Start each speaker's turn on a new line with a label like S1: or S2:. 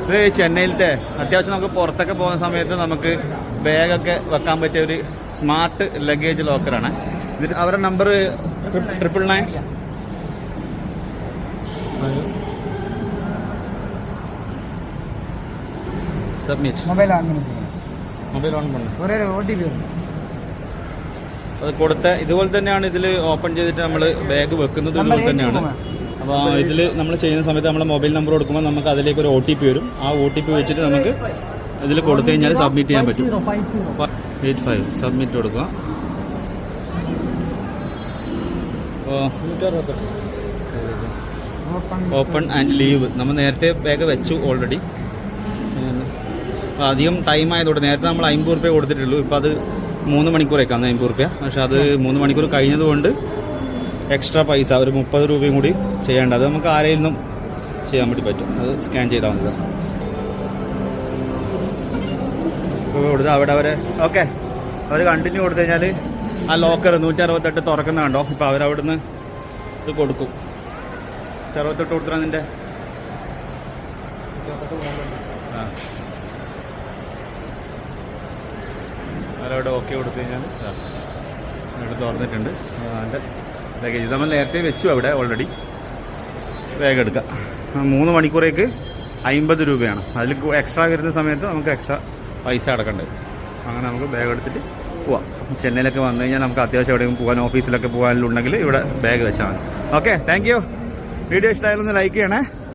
S1: ഇത് ചെന്നൈയിലത്തെ അത്യാവശ്യം നമുക്ക് പുറത്തൊക്കെ പോകുന്ന സമയത്ത് നമുക്ക് ബാഗൊക്കെ വെക്കാൻ പറ്റിയ ഒരു സ്മാർട്ട് ലഗേജ് ലോക്കറാണ്. എന്നിട്ട് അവരുടെ നമ്പർ 999 സബ്മിറ്റ്.
S2: മൊബൈൽ ഓൺ
S1: അത് കൊടുത്ത ഇതുപോലെ തന്നെയാണ്. ഇതിൽ ഓപ്പൺ ചെയ്തിട്ട് നമ്മൾ ബാഗ് വെക്കുന്നത് ഇതുപോലെ തന്നെയാണ്. അപ്പോൾ ഇതിൽ നമ്മൾ ചെയ്യുന്ന സമയത്ത് നമ്മൾ മൊബൈൽ നമ്പർ കൊടുക്കുമ്പോൾ നമുക്ക് അതിലേക്ക് ഒരു OTP വരും. ആ OTP വെച്ചിട്ട് നമുക്ക് ഇതിൽ കൊടുത്തു കഴിഞ്ഞാൽ സബ്മിറ്റ് ചെയ്യാൻ പറ്റും. 85 സബ്മിറ്റ് കൊടുക്കുക. Open and leave. നമ്മൾ നേരത്തെ ബാഗ് വെച്ചു ഓൾറെഡി. അധികം ടൈം ആയതുകൊണ്ട് നേരത്തെ നമ്മൾ 50 റുപ്യ കൊടുത്തിട്ടുള്ളൂ. ഇപ്പോൾ അത് 3 മണിക്കൂറേക്കാണ് 50 റുപ്യ. പക്ഷെ അത് 3 മണിക്കൂർ കഴിഞ്ഞതുകൊണ്ട് എക്സ്ട്രാ പൈസ ഒരു 30 രൂപയും കൂടി ചെയ്യേണ്ടത്. അത് നമുക്ക് ആരെയിൽ നിന്നും ചെയ്യാൻ വേണ്ടി പറ്റും. അത് സ്കാൻ ചെയ്താൽ മതി. കൊടുത്ത് അവിടെ അവരെ ഓക്കെ അവർ കണ്ടിന്യൂ കൊടുത്തു കഴിഞ്ഞാൽ ആ ലോക്കർ 168 തുറക്കുന്ന കണ്ടോ. ഇപ്പോൾ അവരവിടുന്ന് ഇത് കൊടുക്കും. 168 കൊടുത്തിട്ടാ നിൻ്റെ അവരവിടെ ഓക്കെ കൊടുത്തു കഴിഞ്ഞാൽ ഇവിടെ തുറന്നിട്ടുണ്ട്. അതിൻ്റെ ലഗേജ് നമ്മൾ നേരത്തെ വെച്ചു അവിടെ ഓൾറെഡി. ബാഗ് എടുക്കാം. 3 മണിക്കൂറേക്ക് 50 രൂപയാണ്. അതിൽ എക്സ്ട്രാ വരുന്ന സമയത്ത് നമുക്ക് എക്സ്ട്രാ പൈസ അടക്കേണ്ടത്. അങ്ങനെ നമുക്ക് ബാഗ് എടുത്തിട്ട് പോവാം. ചെന്നൈയിലൊക്കെ വന്നു കഴിഞ്ഞാൽ നമുക്ക് അത്യാവശ്യം എവിടെയെങ്കിലും പോകാൻ, ഓഫീസിലൊക്കെ പോകാനുണ്ടെങ്കിൽ ഇവിടെ ബാഗ് വെച്ചാൽ മതി. Okay, thank you. വീഡിയോ ഇഷ്ടമായാലൊന്ന് ലൈക്ക് ചെയ്യണേ.